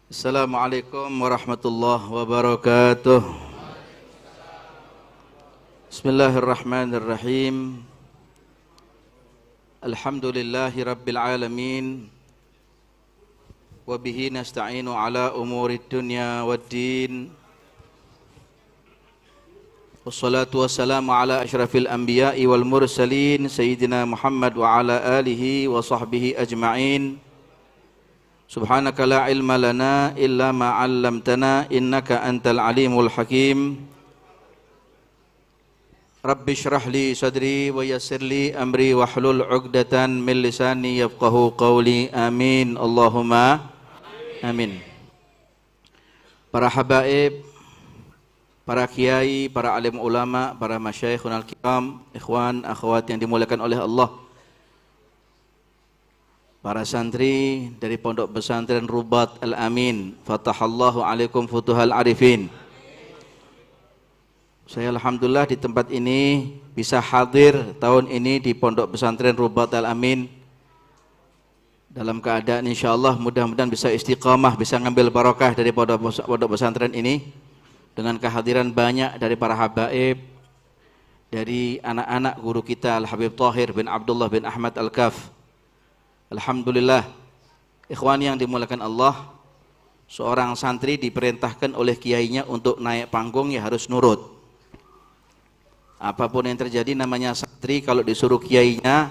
Assalamualaikum warahmatullahi wabarakatuh. Bismillahirrahmanirrahim. Alhamdulillahi rabbil alamin. Wa bihi nasta'inu ala umurid dunya waddin. Wassalatu wassalamu ala asyrafil anbiya'i wal mursalin Sayyidina Muhammad wa ala alihi wa sahbihi ajma'in. Subhanaka la ilma lana illa ma 'allamtana innaka antal alimul hakim. Rabbi shrah li sadri wa yassir li amri wahlul 'uqdatan min lisani yafqahu qawli. Amin Allahumma amin. Para habaib, para kiai, para alim ulama, para masyayikhun al-kiram, ikhwan, akhwat yang dimuliakan oleh Allah, para santri dari Pondok Pesantren Rubat Al-Amin, fatahallahu alaikum futuhal arifin. Saya alhamdulillah di tempat ini bisa hadir tahun ini di Pondok Pesantren Rubat Al-Amin dalam keadaan insyaallah mudah-mudahan bisa istiqamah, bisa ngambil barokah dari pondok pesantren ini dengan kehadiran banyak dari para habaib, dari anak-anak guru kita Al-Habib Thahir bin Abdullah bin Ahmad Al-Kaf. Alhamdulillah, ikhwan yang dimuliakan Allah, seorang santri diperintahkan oleh kiainya untuk naik panggung ya harus nurut. Apapun yang terjadi namanya santri, kalau disuruh kiainya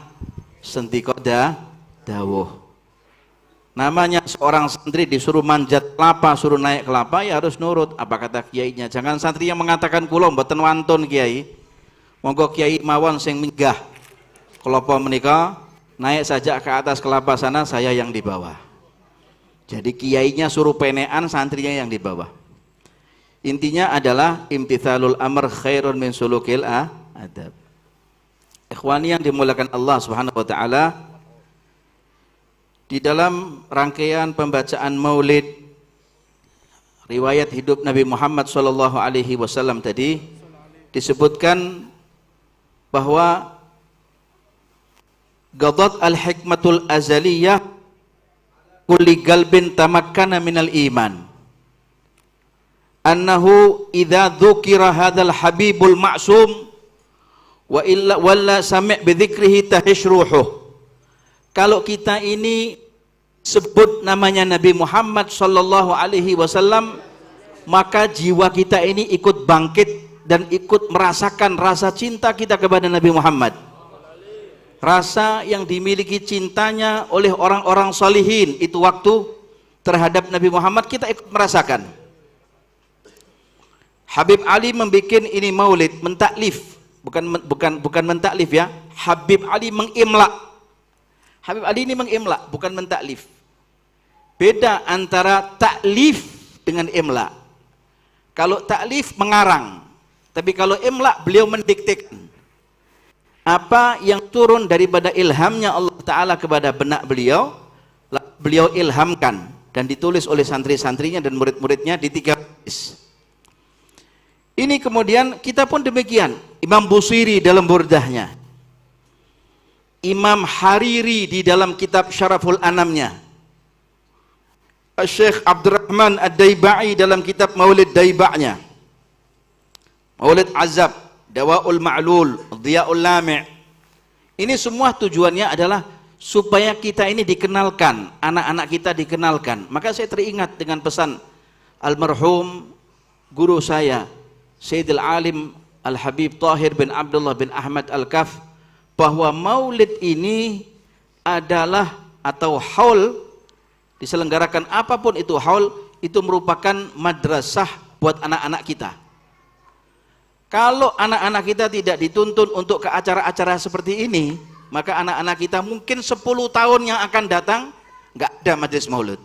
sentikoda dawuh. Namanya seorang santri disuruh manjat kelapa, suruh naik kelapa ya harus nurut apa kata kiainya. Jangan santri yang mengatakan kula mboten wantun kiai, monggo kiai mawon sing minggah kelapa menika, naik saja ke atas kelapa sana, saya yang di bawah. Jadi kiainya suruh penean, santrinya yang di bawah. Intinya adalah imtithalul amr khairun min sulukil adab. Ikhwani yang dimuliakan Allah Subhanahu wa taala, di dalam rangkaian pembacaan Maulid riwayat hidup Nabi Muhammad sallallahu alaihi wasallam tadi disebutkan bahwa gadat al-hikmatul azaliyah kulli galbin tamakkana minal iman annahu idza dzukira hadzal habibul ma'sum wa illa walla sami' bi dzikrihi tahishruhu. Kalau kita ini sebut namanya Nabi Muhammad sallallahu alaihi wasallam, maka jiwa kita ini ikut bangkit dan ikut merasakan rasa cinta kita kepada Nabi Muhammad. Rasa yang dimiliki cintanya oleh orang-orang salihin itu waktu terhadap Nabi Muhammad kita ikut merasakan. Habib Ali membuat ini maulid, mentaklif, bukan mentaklif ya. Habib Ali mengimla. Habib Ali ini mengimla, bukan mentaklif. Beda antara taklif dengan imla. Kalau taklif mengarang, tapi kalau imla beliau mendiktekan. Apa yang turun daripada ilhamnya Allah Ta'ala kepada benak beliau, beliau ilhamkan dan ditulis oleh santri-santrinya dan murid-muridnya di 3 hadis. Ini kemudian kita pun demikian. Imam Busiri dalam burdahnya, Imam Hariri di dalam kitab Syaraful Anamnya, Syekh Abdurrahman Ad-Daiba'i dalam kitab Maulid Daiba'nya, Maulid Azab, Dawaul Ma'lul, Dhiyaul Lami'. Ini semua tujuannya adalah supaya kita ini dikenalkan, anak-anak kita dikenalkan. Maka saya teringat dengan pesan almarhum guru saya, Sayyidil Alim Al-Habib Thahir bin Abdullah bin Ahmad Al-Kaf, bahwa maulid ini adalah atau haul, diselenggarakan apapun itu haul, itu merupakan madrasah buat anak-anak kita. Kalau anak-anak kita tidak dituntun untuk ke acara-acara seperti ini, maka anak-anak kita mungkin 10 tahun yang akan datang nggak ada majelis maulid.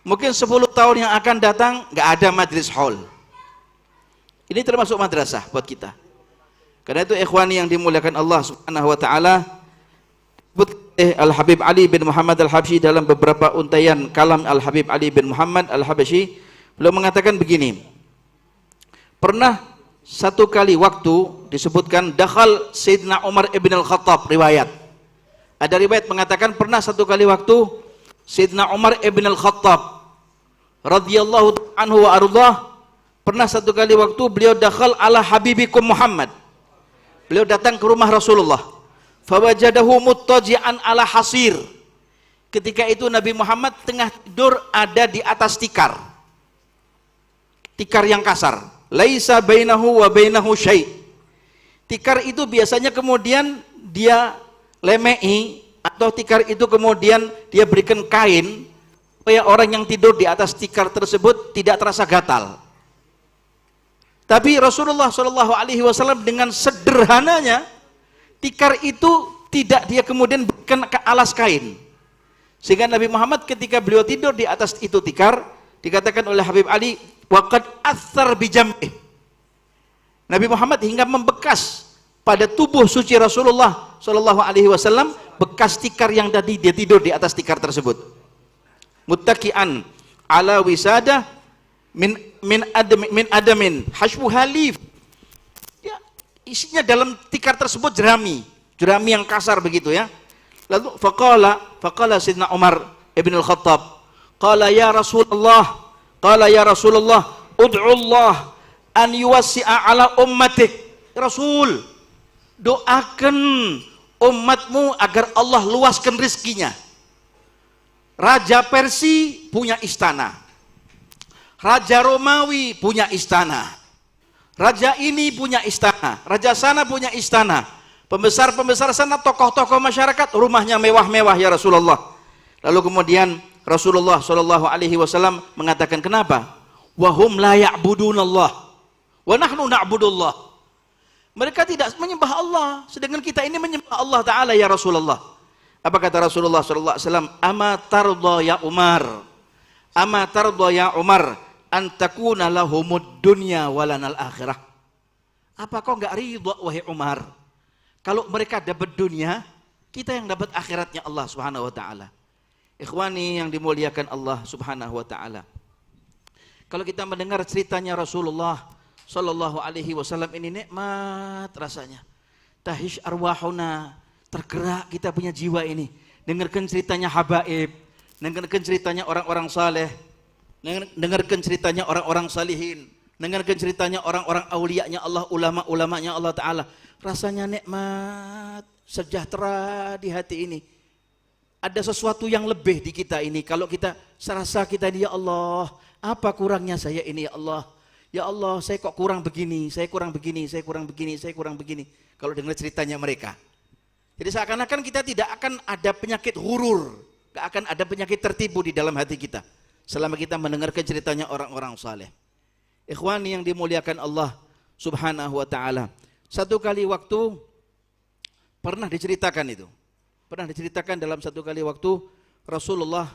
Mungkin 10 tahun yang akan datang nggak ada majelis haul. Ini termasuk madrasah buat kita. Karena itu ikhwani yang dimuliakan Allah Subhanahu wa taala, Al-Habib Ali bin Muhammad Al-Habsyi dalam beberapa untaian kalam Al-Habib Ali bin Muhammad Al-Habsyi, beliau mengatakan begini. Pernah satu kali waktu disebutkan dakhal Sayyidina Umar ibn al-Khattab, riwayat. Ada riwayat mengatakan pernah satu kali waktu Sayyidina Umar ibn al-Khattab radhiyallahu anhu wa ardhah, pernah satu kali waktu beliau dakhal ala habibikum Muhammad. Beliau datang ke rumah Rasulullah. Fawajadahu muttaji'an ala hasir. Ketika itu Nabi Muhammad tengah tidur ada di atas tikar. Tikar yang kasar. Laisa bainahu wa bainahu syai'. Tikar itu biasanya kemudian dia lemei, atau tikar itu kemudian dia berikan kain supaya orang yang tidur di atas tikar tersebut tidak terasa gatal. Tapi Rasulullah SAW dengan sederhananya tikar itu tidak dia kemudian berikan alas kain, sehingga Nabi Muhammad ketika beliau tidur di atas itu tikar, dikatakan oleh Habib Ali, waqad athar bijam'ih, Nabi Muhammad hingga membekas pada tubuh suci Rasulullah SAW bekas tikar yang tadi dia tidur di atas tikar tersebut. Muttaki'an ala wisadah min adamin hashbu halif. Ya, isinya dalam tikar tersebut jerami yang kasar begitu ya. Lalu faqala Sayyidina Umar ibn al-Khattab, qala ya Rasulullah ud'u Allah an yuwassi'a ala ummatik. Rasul, doakan umatmu agar Allah luaskan rizkinya. Raja Persia punya istana, Raja Romawi punya istana, raja ini punya istana, raja sana punya istana, pembesar-pembesar sana, tokoh-tokoh masyarakat rumahnya mewah-mewah ya Rasulullah. Lalu kemudian Rasulullah SAW mengatakan, kenapa? Wahum la ya'budunallah wa nahnu na'budullah. Mereka tidak menyembah Allah, sedangkan kita ini menyembah Allah Ta'ala ya Rasulullah. Apa kata Rasulullah SAW? Ama tarda ya Umar, ama tarda ya Umar an takuna lahumud dunya walanal akhirah. Apa kau enggak ridha wahai Umar kalau mereka dapat dunia, kita yang dapat akhiratnya Allah Subhanahu wa taala. Ikhwani yang dimuliakan Allah Subhanahu wa taala, kalau kita mendengar ceritanya Rasulullah sallallahu alaihi wasallam ini nikmat rasanya. Tahish arwahuna, tergerak kita punya jiwa ini. Dengarkan ceritanya habaib, dengarkan ceritanya orang-orang saleh, dengarkan ceritanya orang-orang salihin, dengarkan ceritanya orang-orang aulianya Allah, ulama-ulamanya Allah Ta'ala. Rasanya nikmat, sejahtera di hati ini. Ada sesuatu yang lebih di kita ini. Kalau kita serasa kita ini, ya Allah, apa kurangnya saya ini ya Allah? Ya Allah, saya kok kurang begini, saya kurang begini, saya kurang begini, saya kurang begini. Kalau dengar ceritanya mereka. Jadi seakan-akan kita tidak akan ada penyakit hurur, tidak akan ada penyakit tertipu di dalam hati kita selama kita mendengarkan ceritanya orang-orang saleh. Ikhwani yang dimuliakan Allah Subhanahu wa taala. Satu kali waktu pernah diceritakan itu. Pernah diceritakan dalam satu kali waktu Rasulullah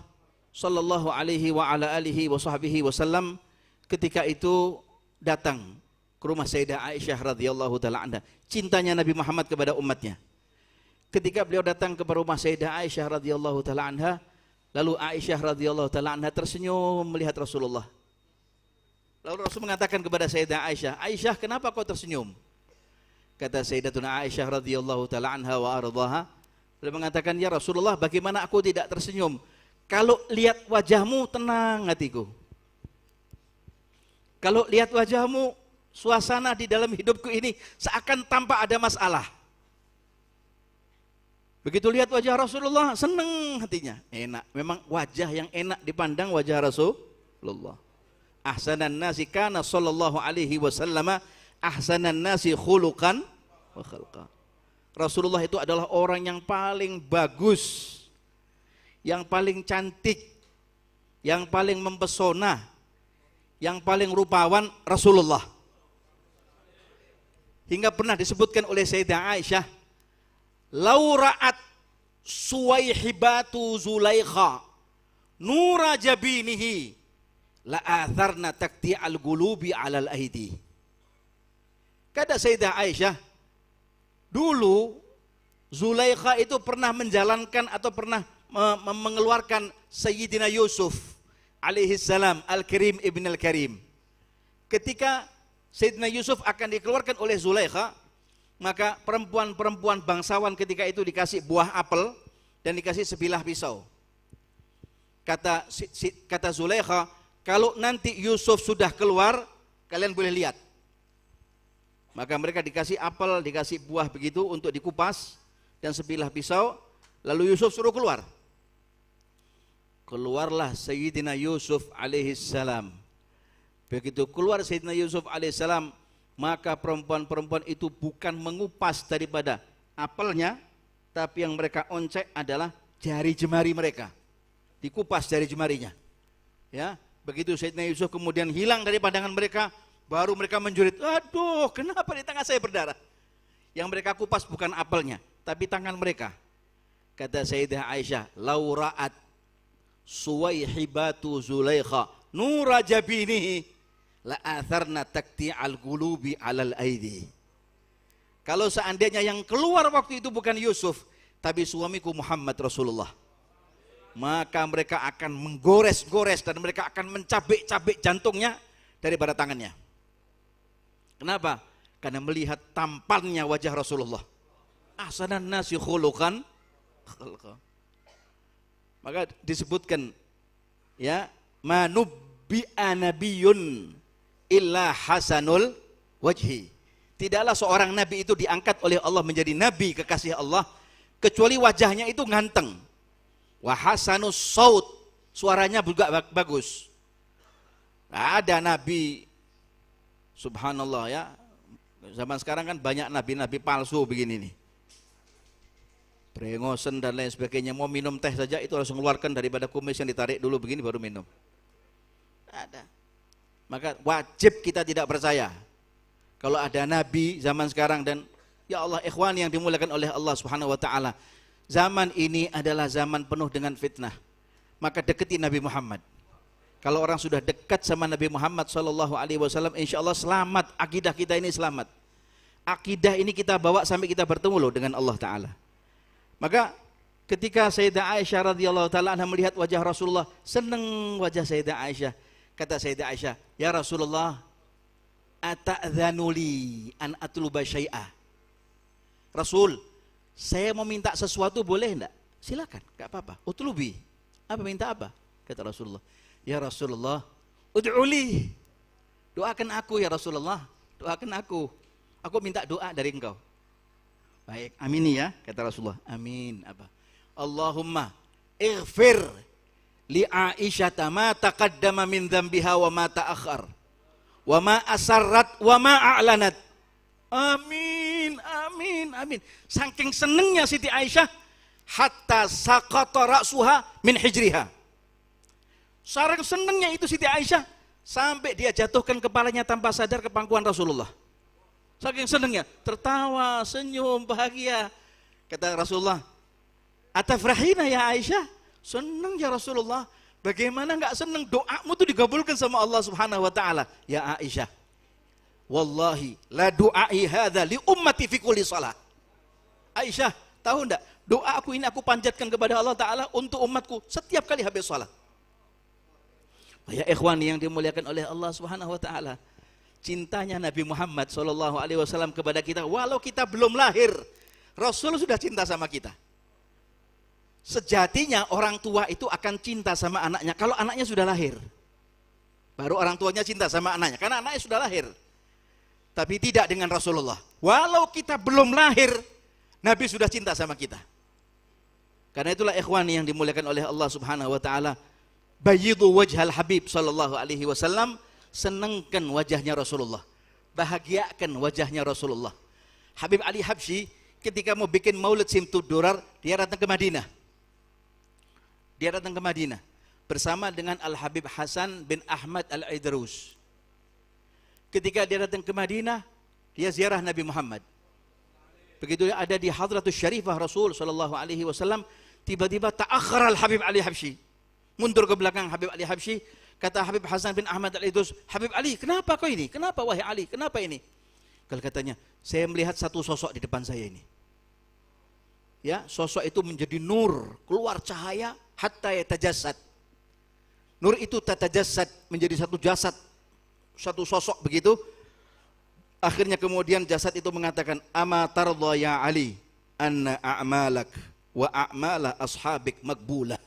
sallallahu alaihi wa ala alihi wa sahbihi wasallam ketika itu datang ke rumah Sayyidah Aisyah radhiyallahu taala anha. Cintanya Nabi Muhammad kepada umatnya. Ketika beliau datang ke rumah Sayyidah Aisyah radhiyallahu taala anha, lalu Aisyah radhiyallahu taala anha tersenyum melihat Rasulullah. Lalu Rasul mengatakan kepada Sayyidah Aisyah, "Aisyah, kenapa kau tersenyum?" Kata Sayyidatuna Aisyah radhiyallahu taala anha wa ardhaha, beliau mengatakan, "Ya Rasulullah, bagaimana aku tidak tersenyum? Kalau lihat wajahmu tenang hatiku. Kalau lihat wajahmu, suasana di dalam hidupku ini seakan tanpa ada masalah." Begitu lihat wajah Rasulullah, senang hatinya, enak. Memang wajah yang enak dipandang wajah Rasulullah. Ahsanan nasi kana sallallahu alaihi wasallama ahsanan nasi khuluqan wa khalqa. Rasulullah itu adalah orang yang paling bagus, yang paling cantik, yang paling mempesona, yang paling rupawan Rasulullah. Hingga pernah disebutkan oleh Sayyidah Aisyah, laura'at suwaihibatu Zulaikha nura jabinihi la'atharna takti'al gulubi alal aidi. Kata Sayyidah Aisyah, dulu Zulaikha itu pernah menjalankan atau pernah mengeluarkan Sayyidina Yusuf alaihissalam, Al-Karim ibn Al-Karim. Ketika Sayyidina Yusuf akan dikeluarkan oleh Zulaikha, maka perempuan-perempuan bangsawan ketika itu dikasih buah apel dan dikasih sebilah pisau. Kata Zulaikha, Kalau nanti Yusuf sudah keluar, kalian boleh lihat. Maka mereka dikasih apel, dikasih buah begitu untuk dikupas dan sebilah pisau, lalu Yusuf suruh keluar. Keluarlah Sayyidina Yusuf alaihissalam. Begitu keluar Sayyidina Yusuf alaihissalam, maka perempuan-perempuan itu bukan mengupas daripada apelnya, tapi yang mereka oncek adalah jari jemari mereka. Dikupas jari jemarinya. Ya, begitu Sayyidina Yusuf kemudian hilang dari pandangan mereka, baru mereka menjerit, aduh kenapa di tangan saya berdarah? Yang mereka kupas bukan apelnya, tapi tangan mereka. Kata Sayyidah Aisyah, laura'at suwaihibatu Zulaikha nura jabinihi la'atharna takti'al gulubi alal aidi. Kalau seandainya yang keluar waktu itu bukan Yusuf, tapi suamiku Muhammad Rasulullah, maka mereka akan menggores-gores dan mereka akan mencabik-cabik jantungnya daripada tangannya. Kenapa? Karena melihat tampannya wajah Rasulullah. Ahsanan nasi khuluqan. Maka disebutkan, ya, manubbi'a nabiyyun illa hasanul wajhi. Tidaklah seorang nabi itu diangkat oleh Allah menjadi nabi kekasih Allah kecuali wajahnya itu ganteng. Wa hasanus saut, suaranya juga bagus. Nggak ada nabi, subhanallah ya, zaman sekarang kan banyak nabi-nabi palsu begini nih, brengosen dan lain sebagainya. Mau minum teh saja itu langsung keluarkan daripada kumis yang ditarik dulu begini baru minum. Ada. Maka wajib kita tidak percaya kalau ada nabi zaman sekarang. Dan ya Allah, ikhwan yang dimuliakan oleh Allah Subhanahu wa taala, zaman ini adalah zaman penuh dengan fitnah. Maka deketi Nabi Muhammad. Kalau orang sudah dekat sama Nabi Muhammad sallallahu alaihi wasallam, insyaallah selamat, akidah kita ini selamat. Akidah ini kita bawa sampai kita bertemu loh dengan Allah taala. Maka ketika Sayyidah Aisyah radhiyallahu taala anha melihat wajah Rasulullah, senang wajah Sayyidah Aisyah. Kata Sayyidah Aisyah, "Ya Rasulullah, ata'dzanuli an atluba syai'a." Rasul, saya mau minta sesuatu boleh enggak? Silakan, enggak apa-apa. Utlubi. Apa minta apa? Kata Rasulullah, "Ya Rasulullah, ud'uli." Doakan aku ya Rasulullah, doakan aku. Aku minta doa dari engkau. Baik, amin ya, kata Rasulullah. Amin. Apa? Allahumma ighfir li Aisyah ma taqaddama min dhanbiha wa ma ta'akhkhar wa ma asarrat wa ma a'lanat. Amin, amin, amin. Saking senengnya Siti Aisyah, hatta saqata ra'suha min hijriha. Saking senengnya itu Siti Aisyah sampai dia jatuhkan kepalanya tanpa sadar ke pangkuan Rasulullah. Saking senengnya, tertawa, senyum, bahagia. Kata Rasulullah, "Atafrahina ya Aisyah?" Seneng ya Rasulullah. Bagaimana enggak seneng? Doamu tuh digabulkan sama Allah Subhanahu wa taala. Ya Aisyah, wallahi la du'ai hadza li ummati fi kulli shalah. Aisyah, tahu enggak? Doa aku ini aku panjatkan kepada Allah taala untuk umatku setiap kali habis salat. Ya ikhwan yang dimuliakan oleh Allah Subhanahu wa taala, cintanya Nabi Muhammad sallallahu alaihi wasallam kepada kita, walau kita belum lahir, Rasul sudah cinta sama kita. Sejatinya orang tua itu akan cinta sama anaknya kalau anaknya sudah lahir. Baru orang tuanya cinta sama anaknya karena anaknya sudah lahir. Tapi tidak dengan Rasulullah. Walau kita belum lahir, Nabi sudah cinta sama kita. Karena itulah ikhwan yang dimuliakan oleh Allah Subhanahu wa taala, bayyidu wajhal habib sallallahu alaihi wasallam, senangkan wajahnya Rasulullah, bahagiakan wajahnya Rasulullah. Habib Ali Habsyi ketika mau bikin Maulid Simtud Durar, dia datang ke Madinah. Dia datang ke Madinah bersama dengan Al-Habib Hasan bin Ahmad Al-Idrus. Ketika dia datang ke Madinah, dia ziarah Nabi Muhammad. Begitu dia ada di Hadratus Syarifah Rasul sallallahu alaihi wasallam, tiba-tiba ta'akhkhara Al-Habib Ali Habsyi. Mundur ke belakang Habib Ali Habsyi. Kata Habib Hasan bin Ahmad Al-Idrus, "Habib Ali, kenapa kau ini? Kenapa wahai Ali? Kenapa ini?" Kalau katanya, "Saya melihat satu sosok di depan saya ini. Ya, sosok itu menjadi nur, keluar cahaya hatta yatajassad. Nur itu tatajassad, menjadi satu jasad, satu sosok begitu. Akhirnya kemudian jasad itu mengatakan, "Ama tardha ya Ali anna a'malak wa a'mala ashabik makbulah."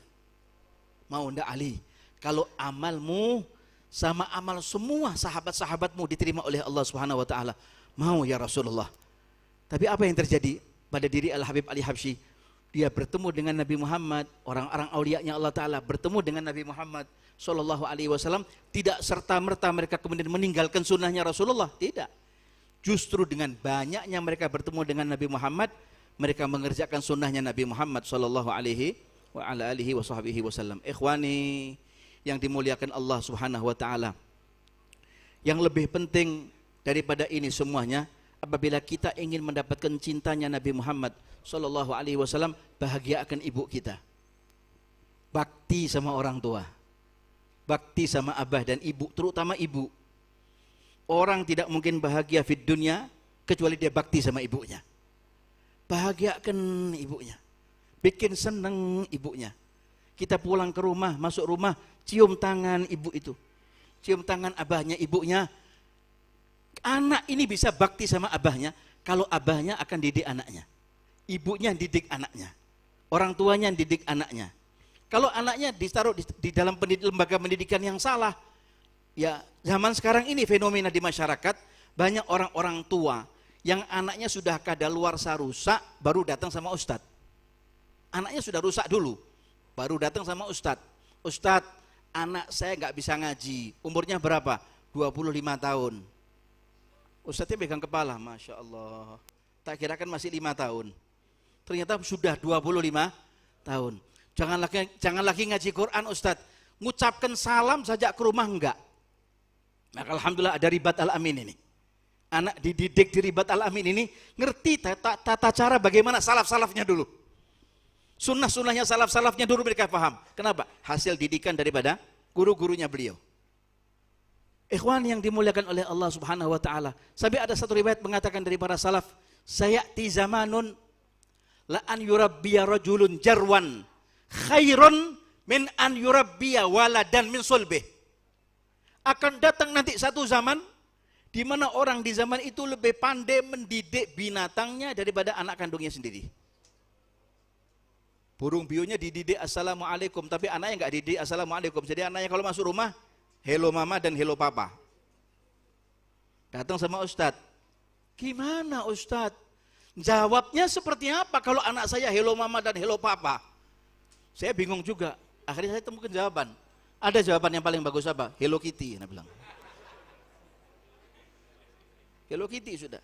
Mau ndak Ali, kalau amalmu sama amal semua sahabat-sahabatmu diterima oleh Allah Subhanahu wa taala. Mau ya Rasulullah. Tapi apa yang terjadi pada diri Al-Habib Ali Habsyi? Dia bertemu dengan Nabi Muhammad, orang-orang aulianya Allah taala bertemu dengan Nabi Muhammad sallallahu alaihi wasallam, tidak serta-merta mereka kemudian meninggalkan sunnahnya Rasulullah, tidak. Justru dengan banyaknya mereka bertemu dengan Nabi Muhammad, mereka mengerjakan sunnahnya Nabi Muhammad sallallahu alaihi wa ala alihi wa sahbihi wasallam. Ikhwani yang dimuliakan Allah Subhanahu wa taala. Yang lebih penting daripada ini semuanya, apabila kita ingin mendapatkan cintanya Nabi Muhammad sallallahu alaihi wasallam, bahagiakan ibu kita. Bakti sama orang tua. Bakti sama abah dan ibu, terutama ibu. Orang tidak mungkin bahagia di dunia kecuali dia bakti sama ibunya. Bahagiakan ibunya. Bikin senang ibunya. Kita pulang ke rumah, masuk rumah, cium tangan ibu itu. Cium tangan abahnya, ibunya. Anak ini bisa bakti sama abahnya kalau abahnya akan didik anaknya. Ibunya didik anaknya. Orang tuanya didik anaknya. Kalau anaknya ditaruh di dalam lembaga pendidikan yang salah, ya zaman sekarang ini fenomena di masyarakat, banyak orang-orang tua yang anaknya sudah kadaluarsa rusak, baru datang sama ustadz. Anaknya sudah rusak dulu, baru datang sama ustadz. Ustadz, anak saya nggak bisa ngaji, umurnya berapa? 25 tahun. Ustadznya pegang kepala, Masya Allah. Tak kirakan masih 5 tahun. Ternyata sudah 25 tahun. Jangan lagi ngaji Quran Ustadz. Ngucapkan salam saja ke rumah enggak. Maka alhamdulillah ada Ribat Al-Amin ini. Anak dididik di Ribat Al-Amin ini ngerti tata cara bagaimana salaf-salafnya dulu. Sunnah-sunnahnya salaf-salafnya dulu mereka paham. Kenapa? Hasil didikan daripada guru-gurunya beliau. Ikhwan yang dimuliakan oleh Allah Subhanahu wa taala. Sampai ada satu riwayat mengatakan dari para salaf, sayati zamanun la an yurabbiya rajulun jarwan khairun min an yurabbiya waladan min sulbih. Akan datang nanti satu zaman di mana orang di zaman itu lebih pandai mendidik binatangnya daripada anak kandungnya sendiri. Burung bionya dididik assalamualaikum, tapi anaknya enggak dididik assalamualaikum. Jadi anaknya kalau masuk rumah, hello mama dan hello papa. Datang sama ustadz. Gimana ustadz? Jawabnya seperti apa kalau anak saya hello mama dan hello papa? Saya bingung juga. Akhirnya saya temukan jawaban. Ada jawaban yang paling bagus apa? Hello Kitty, Anda bilang. Hello Kitty sudah.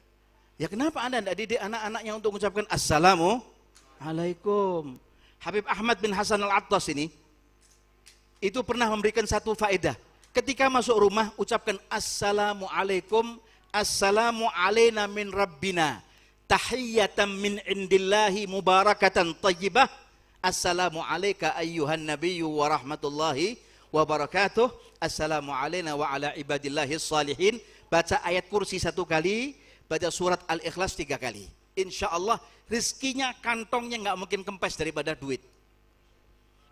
Ya kenapa Anda tidak didik anak-anaknya untuk mengucapkan Assalamualaikum? Habib Ahmad bin Hasan Al-Attas ini, itu pernah memberikan satu faedah. Ketika masuk rumah, ucapkan Assalamualaikum, Assalamu alaina min Rabbina, Tahiyyatan min indillahi mubarakatan tayyibah, Assalamu alaika ayyuhan nabiyyu wa rahmatullahi wa barakatuh, Assalamu alaina wa ala ibadillahi salihin. Baca ayat kursi 1 kali, baca surat Al-Ikhlas 3 kali. Insya Allah rizkinya, kantongnya nggak mungkin kempes daripada duit.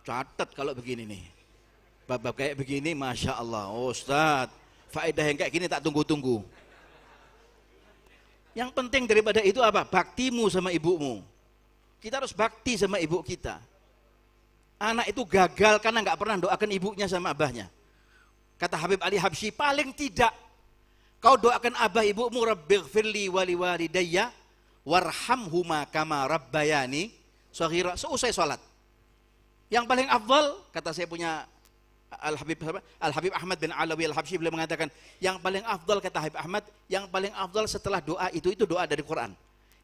Catat kalau begini nih. Bab-bab kayak begini, Masya Allah. Oh, Ustadz, faedah yang kayak gini tak tunggu-tunggu. Yang penting daripada itu apa? Baktimu sama ibumu. Kita harus bakti sama ibu kita. Anak itu gagal karena nggak pernah doakan ibunya sama abahnya. Kata Habib Ali Habsyi, paling tidak kau doakan abah ibumu, Rabbighfirli wali walidayya warhamhuma kama rabbayani shaghira, seusai sholat. Yang paling afdal, kata saya punya Al-Habib Ahmad bin Alawi Al-Habsyi, beliau mengatakan, yang paling afdal, kata Habib Ahmad, yang paling afdal setelah doa itu doa dari Quran.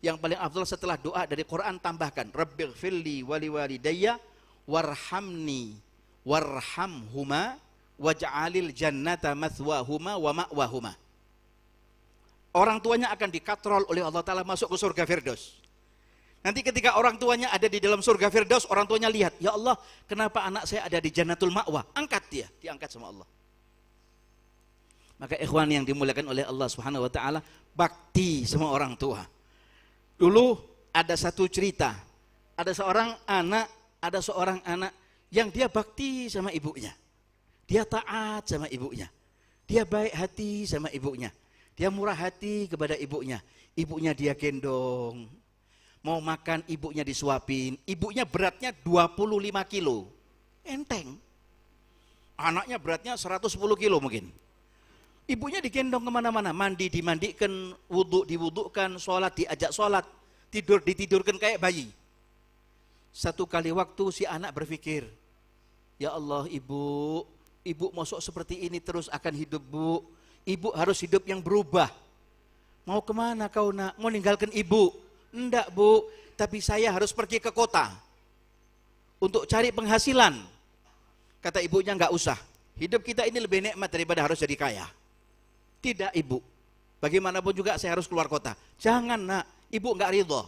Yang paling afdal setelah doa dari Quran tambahkan Rabbighfirli wali walidayya warhamni warhamhuma waj'alil jannata mathwahuma wa ma'wahuma. Orang tuanya akan dikatrol oleh Allah Ta'ala masuk ke surga Firdaus. Nanti ketika orang tuanya ada di dalam surga Firdaus, orang tuanya lihat, ya Allah, kenapa anak saya ada di Jannatul Ma'wa? Angkat dia, diangkat sama Allah. Maka ikhwan yang dimuliakan oleh Allah Subhanahu wa taala, bakti sama orang tua. Dulu ada satu cerita, ada seorang anak yang dia bakti sama ibunya. Dia taat sama ibunya. Dia baik hati sama ibunya. Dia murah hati kepada ibunya. Ibunya dia gendong. Mau makan ibunya disuapin. Ibunya beratnya 25 kilo. Enteng. Anaknya beratnya 110 kilo mungkin. Ibunya digendong kemana-mana, mandi dimandikan, wudhu diwudhukan, sholat diajak sholat, tidur ditidurkan kayak bayi. Satu kali waktu si anak berpikir, ya Allah ibu masuk seperti ini terus akan hidup bu. Ibu harus hidup yang berubah. Mau kemana kau nak? Mau ninggalkan ibu? Enggak bu, tapi saya harus pergi ke kota untuk cari penghasilan. Kata ibunya, enggak usah. Hidup kita ini lebih nikmat daripada harus jadi kaya. Tidak ibu, bagaimanapun juga saya harus keluar kota. Jangan nak, ibu enggak ridho.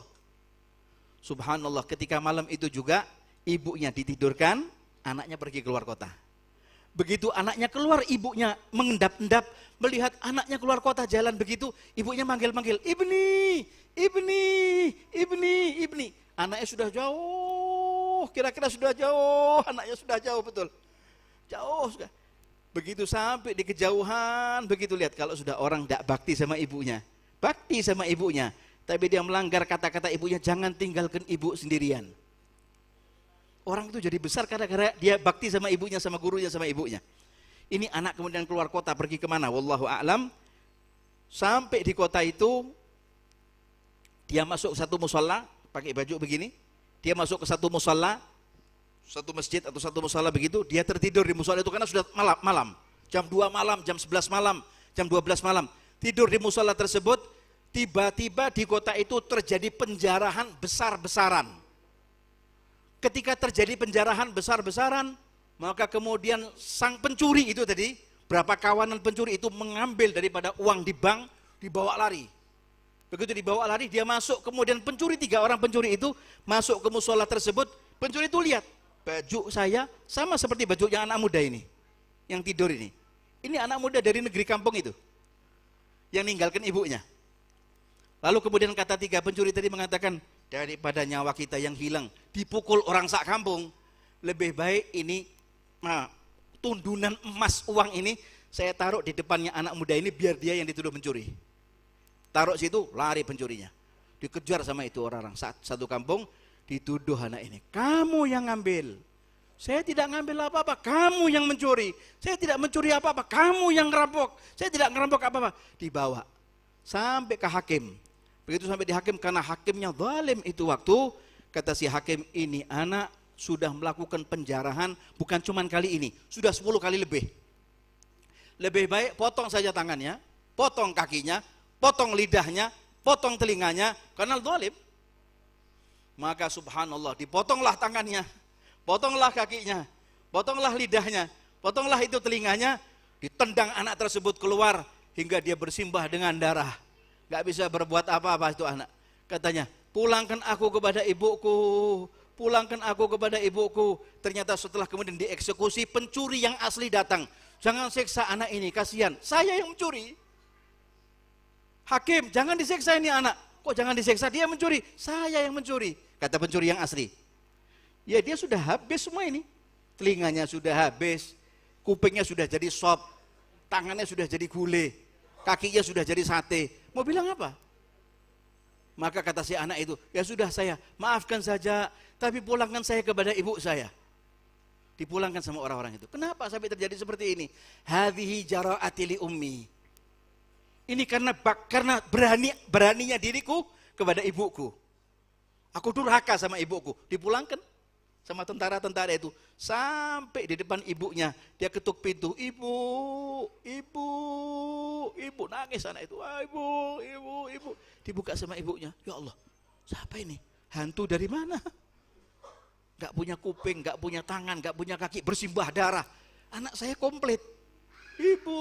Subhanallah, ketika malam itu juga ibunya ditidurkan, anaknya pergi keluar kota. Begitu anaknya keluar, ibunya mengendap-endap melihat anaknya keluar kota jalan begitu, ibunya manggil-manggil, Ibni, Ibni, Ibni, Ibni. Anaknya sudah jauh, kira-kira sudah jauh, anaknya sudah jauh betul. Jauh sudah. Begitu sampai di kejauhan, begitu lihat kalau sudah orang tidak bakti sama ibunya. Bakti sama ibunya. Tapi dia melanggar kata-kata ibunya, jangan tinggalkan ibu sendirian. Orang itu jadi besar karena dia bakti sama ibunya, sama gurunya, sama ibunya. Ini anak kemudian keluar kota, pergi kemana? Wallahu a'lam. Sampai di kota itu, dia masuk satu musola, pakai baju begini. Dia masuk ke satu musola, satu masjid atau satu musola begitu. Dia tertidur di musola itu karena sudah malam. Jam 2 malam, jam 11 malam, jam 12 malam. Tidur di musola tersebut. Tiba-tiba di kota itu terjadi penjarahan besar-besaran. Ketika terjadi penjarahan besar-besaran, maka kemudian sang pencuri itu tadi, berapa kawanan pencuri itu mengambil daripada uang di bank, dibawa lari. Begitu dibawa lari, dia masuk, kemudian pencuri, 3 orang pencuri itu masuk ke musola tersebut. Pencuri itu lihat, baju saya sama seperti bajunya anak muda ini, yang tidur ini. Ini anak muda dari negeri kampung itu, yang ninggalkan ibunya. Lalu kemudian kata 3 pencuri tadi mengatakan, daripada nyawa kita yang hilang dipukul orang sak kampung, lebih baik ini tundunan emas uang ini saya taruh di depannya anak muda ini biar dia yang dituduh mencuri. Taruh situ, lari pencurinya. Dikejar sama itu orang-orang satu kampung, dituduh anak ini. Kamu yang ngambil. Saya tidak ngambil apa-apa, kamu yang mencuri. Saya tidak mencuri apa-apa, kamu yang ngerampok. Saya tidak ngerampok apa-apa. Dibawa sampai ke hakim. Begitu sampai di hakim, karena hakimnya zalim itu waktu, kata si hakim, ini anak sudah melakukan penjarahan bukan cuma kali ini, sudah 10 kali lebih. Lebih baik potong saja tangannya, potong kakinya, potong lidahnya, potong telinganya, karena zalim. Maka subhanallah, dipotonglah tangannya, potonglah kakinya, potonglah lidahnya, potonglah itu telinganya, ditendang anak tersebut keluar hingga dia bersimbah dengan darah. Gak bisa berbuat apa-apa itu anak. Katanya, pulangkan aku kepada ibuku, pulangkan aku kepada ibuku. Ternyata setelah kemudian dieksekusi, pencuri yang asli datang. Jangan siksa anak ini, kasihan. Saya yang mencuri. Hakim, jangan disiksa ini anak. Kok jangan disiksa? Dia mencuri. Saya yang mencuri. Kata pencuri yang asli. Ya dia sudah habis semua ini. Telinganya sudah habis, kupingnya sudah jadi sop, tangannya sudah jadi gulai, kakinya sudah jadi sate. Mau bilang apa? Maka kata si anak itu, ya sudah saya, maafkan saja, tapi pulangkan saya kepada ibu saya. Dipulangkan sama orang-orang itu. Kenapa sampai terjadi seperti ini? Hadhihi jara'ati li ummi. Ini karena beraninya diriku kepada ibuku. Aku durhaka sama ibuku. Dipulangkan sama tentara-tentara itu sampai di depan ibunya. Dia ketuk pintu, ibu, nangis anak itu, ibu. Dibuka sama ibunya. Ya Allah, siapa ini? Hantu dari mana? Gak punya kuping, gak punya tangan, gak punya kaki, bersimbah darah. Anak saya komplit. Ibu,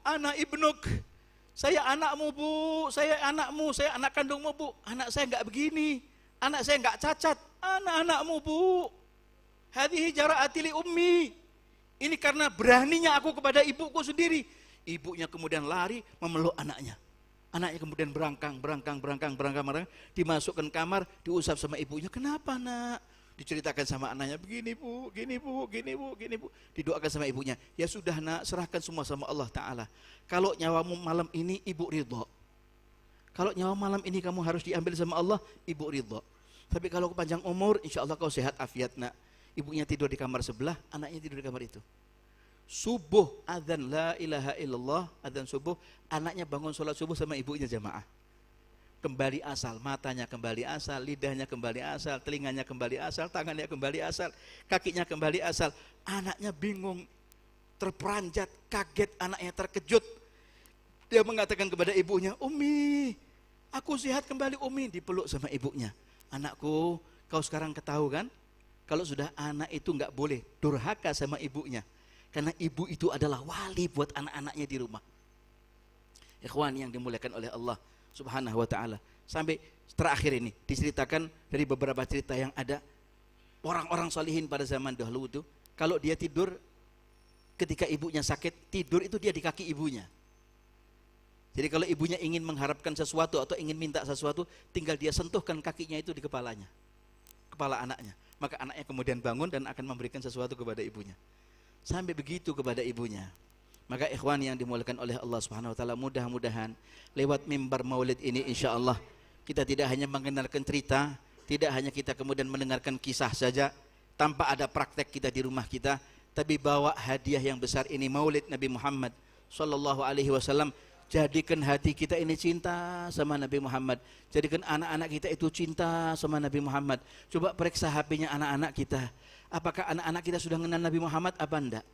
anak ibnuk. Saya anakmu bu, saya anakmu, saya anak kandungmu bu. Anak saya gak begini, anak saya gak cacat, anak-anakmu bu. Hadhihi jara'ati li ummi. Ini karena beraninya aku kepada ibuku sendiri. Ibunya kemudian lari memeluk anaknya. Anaknya kemudian berangkang, dimasukkan kamar, diusap sama ibunya. Kenapa nak? Diceritakan sama anaknya, begini bu, gini bu. Didoakan sama ibunya. Ya sudah nak, serahkan semua sama Allah Ta'ala. Kalau nyawamu malam ini, ibu ridho. Kalau nyawa malam ini kamu harus diambil sama Allah, ibu ridho. Tapi kalau kepanjang umur, insya Allah kau sehat afiat nak. Ibunya tidur di kamar sebelah, anaknya tidur di kamar itu. subuh adzan la ilaha illallah, adzan subuh, anaknya bangun sholat subuh sama ibunya jamaah. Kembali asal, matanya kembali asal, lidahnya kembali asal, telinganya kembali asal, tangannya kembali asal, kakinya kembali asal. Anaknya bingung, terperanjat, kaget, anaknya terkejut. Dia mengatakan kepada ibunya, "Umi, aku sehat kembali Umi." Dipeluk sama ibunya. "Anakku, kau sekarang ketahui kan? Kalau sudah anak itu enggak boleh durhaka sama ibunya. Karena ibu itu adalah wali buat anak-anaknya di rumah." Ikhwan yang dimuliakan oleh Allah Subhanahu wa ta'ala. Sampai terakhir ini diceritakan dari beberapa cerita yang ada, orang-orang salihin pada zaman dahulu itu, kalau dia tidur ketika ibunya sakit, tidur itu dia di kaki ibunya. Jadi kalau ibunya ingin mengharapkan sesuatu atau ingin minta sesuatu, tinggal dia sentuhkan kakinya itu di kepalanya, kepala anaknya. Maka anaknya kemudian bangun dan akan memberikan sesuatu kepada ibunya. Sampai begitu kepada ibunya. Maka ikhwan yang dimuliakan oleh Allah Subhanahu wa taala, mudah-mudahan lewat mimbar Maulid ini insyaallah kita tidak hanya mengenalkan cerita, tidak hanya kita kemudian mendengarkan kisah saja tanpa ada praktek kita di rumah kita, tapi bawa hadiah yang besar ini, Maulid Nabi Muhammad sallallahu alaihi wasallam. Jadikan hati kita ini cinta sama Nabi Muhammad. Jadikan anak-anak kita itu cinta sama Nabi Muhammad. Coba periksa HP-nya anak-anak kita. Apakah anak-anak kita sudah mengenal Nabi Muhammad apa enggak?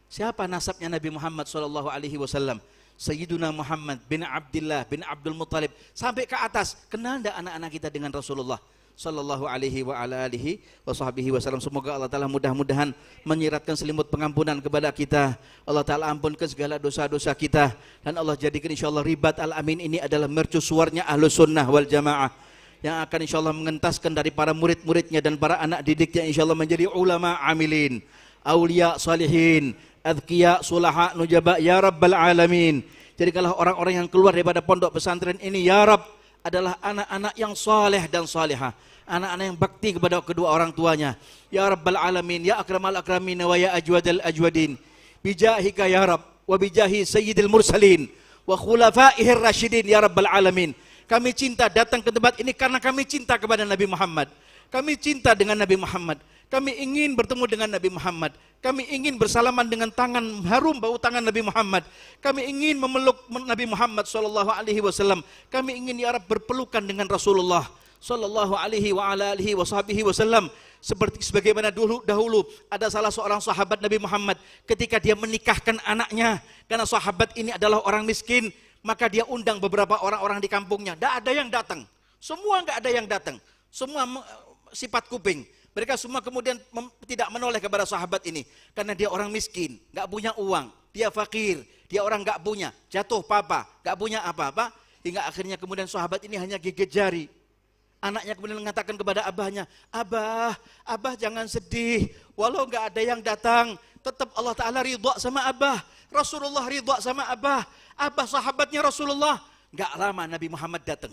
Siapa nasabnya Nabi Muhammad sallallahu alaihi wasallam? Sayyiduna Muhammad bin Abdullah bin Abdul Muttalib sampai ke atas. Kenal enggak anak-anak kita dengan Rasulullah sallallahu alaihi wa ala alihi wasahbihi wasallam? Semoga Allah taala mudah-mudahan menyiratkan selimut pengampunan kepada kita. Allah taala ampunkan segala dosa-dosa kita dan Allah jadikan insyaallah Ribat Al-Amin ini adalah mercusuarnya Ahlus Sunnah wal Jamaah yang akan insyaallah mengentaskan dari para murid-muridnya dan para anak didiknya insyaallah menjadi ulama amilin, aulia salihin, adqiya sulaha nujaba ya rabbal alamin. Jadikanlah orang-orang yang keluar daripada pondok pesantren ini ya Rabb adalah anak-anak yang saleh dan salihah, anak-anak yang bakti kepada kedua orang tuanya. Ya rabbal alamin, ya akramal akramin wa ya ajwadal ajwadin. Bijahika ya Rabb wa bijahi sayyidil mursalin wa khulafaihir rasyidin ya rabbal alamin. Kami cinta datang ke tempat ini karena kami cinta kepada Nabi Muhammad. Kami cinta dengan Nabi Muhammad. Kami ingin bertemu dengan Nabi Muhammad. Kami ingin bersalaman dengan tangan harum bau tangan Nabi Muhammad. Kami ingin memeluk Nabi Muhammad sallallahu alaihi wasallam. Kami ingin ya Rabb berpelukan dengan Rasulullah sallallahu alaihi wa ala alihi wasallam. Seperti sebagaimana dahulu ada salah seorang sahabat Nabi Muhammad ketika dia menikahkan anaknya, karena sahabat ini adalah orang miskin, maka dia undang beberapa orang-orang di kampungnya. Tidak ada yang datang. Semua enggak ada yang datang. Semua sifat kuping. Mereka semua kemudian tidak menoleh kepada sahabat ini karena dia orang miskin, enggak punya uang, dia fakir, dia orang enggak punya, jatuh papa, enggak punya apa-apa, hingga akhirnya kemudian sahabat ini hanya gigit jari. Anaknya kemudian mengatakan kepada abahnya, Abah jangan sedih, walau enggak ada yang datang, tetap Allah Ta'ala ridha sama Abah, Rasulullah ridha sama Abah sahabatnya Rasulullah. Enggak lama Nabi Muhammad datang.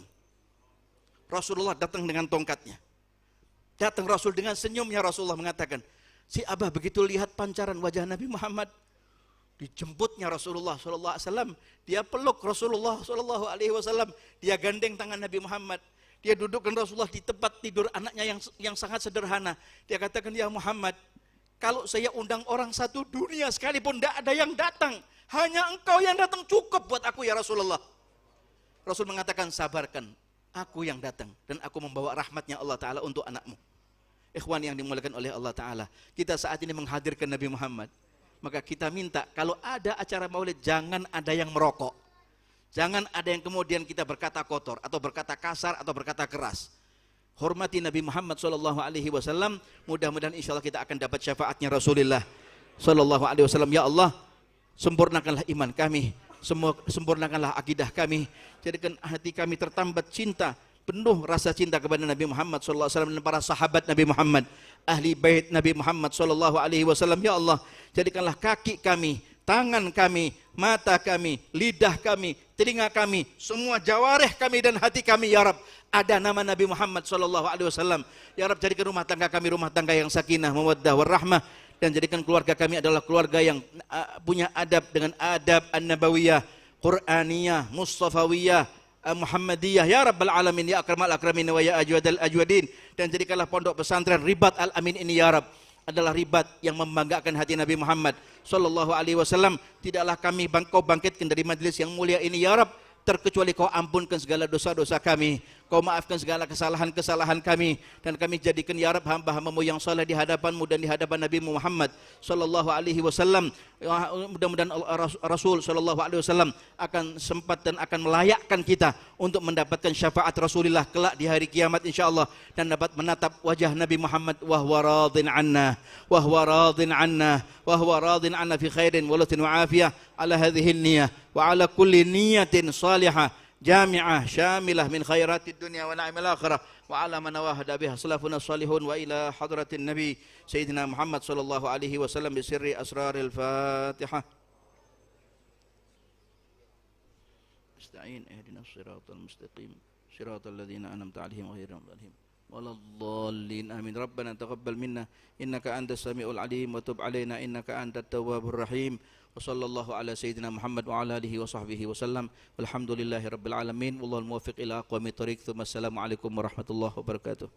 Rasulullah datang dengan tongkatnya. Datang Rasul dengan senyumnya, Rasulullah mengatakan, si Abah begitu lihat pancaran wajah Nabi Muhammad, dijemputnya Rasulullah sallallahu alaihi wasallam, dia peluk Rasulullah sallallahu alaihi wasallam, dia gandeng tangan Nabi Muhammad, dia dudukkan Rasulullah di tempat tidur anaknya yang sangat sederhana. Dia katakan, ya Muhammad, kalau saya undang orang satu dunia sekalipun tidak ada yang datang, hanya engkau yang datang cukup buat aku ya Rasulullah. Rasul mengatakan, sabarkan, aku yang datang dan aku membawa rahmatnya Allah Ta'ala untuk anakmu. Ikhwan yang dimuliakan oleh Allah Ta'ala, kita saat ini menghadirkan Nabi Muhammad, maka kita minta kalau ada acara maulid jangan ada yang merokok, jangan ada yang kemudian kita berkata kotor atau berkata kasar atau berkata keras. Hormati Nabi Muhammad SAW. Mudah-mudahan insya Allah kita akan dapat syafaatnya Rasulullah SAW. Ya Allah, sempurnakanlah iman kami, sempurnakanlah akidah kami, jadikan hati kami tertambat cinta, penuh rasa cinta kepada Nabi Muhammad SAW dan para sahabat Nabi Muhammad, ahli bait Nabi Muhammad SAW. Ya Allah, jadikanlah kaki kami, tangan kami, mata kami, lidah kami, telinga kami, semua jawarih kami dan hati kami ya Rabb ada nama Nabi Muhammad SAW. Ya Rabb, jadikan rumah tangga kami rumah tangga yang sakinah, mawaddah, warahmah, dan jadikan keluarga kami adalah keluarga yang punya adab dengan adab an-nabawiyah, Qur'aniyah, Mustafawiyah, Muhammadiyah ya Rabbal Alamin, ya akramal akramin wa ya ajwadal ajwadin. Dan jadikanlah pondok pesantren Ribat Al-Amin ini ya Rabb adalah ribat yang membanggakan hati Nabi Muhammad sallallahu alaihi wasallam. Tidaklah kau bangkitkan dari majlis yang mulia ini ya Rabb, terkecuali kau ampunkan segala dosa-dosa kami, kau maafkan segala kesalahan-kesalahan kami, dan kami jadikan ya Rabb hamba-hambamu yang saleh di hadapanmu dan di hadapan Nabi Muhammad sallallahu alaihi wasallam. Mudah-mudahan Rasul sallallahu alaihi wasallam akan sempat dan akan melayakkan kita untuk mendapatkan syafaat Rasulullah kelak di hari kiamat insyaallah, dan dapat menatap wajah Nabi Muhammad wa huwa radin anna wa huwa radin anna wa huwa radin anna fi khairin wa latin wa afiyah ala hadhihi niyyah wa ala kulli niyatin salihah jami'ah syamilah min khairatid dunya wa na'imil akhirah wa ala man wahada biha salafuna salihun wa ila hadratin nabi sayyidina Muhammad sallallahu alaihi wasallam bi sirri asraril Fatihah. Ista'in ihdinas siratal mustaqim siratal ladzina an'amta 'alaihim ghairil maghdubi 'alaihim waladdallin amin. Rabbana taqabbal minna innaka antas samiul alim wa tub 'alaina innaka antat tawwabur rahim. Wa sallallahu ala sayyidina Muhammad wa ala alihi wa sahbihi wa sallam. Walhamdulillahi rabbil alamin. Wallahul muwaffiq ila aqwamit thoriq. Assalamualaikum warahmatullahi wabarakatuh.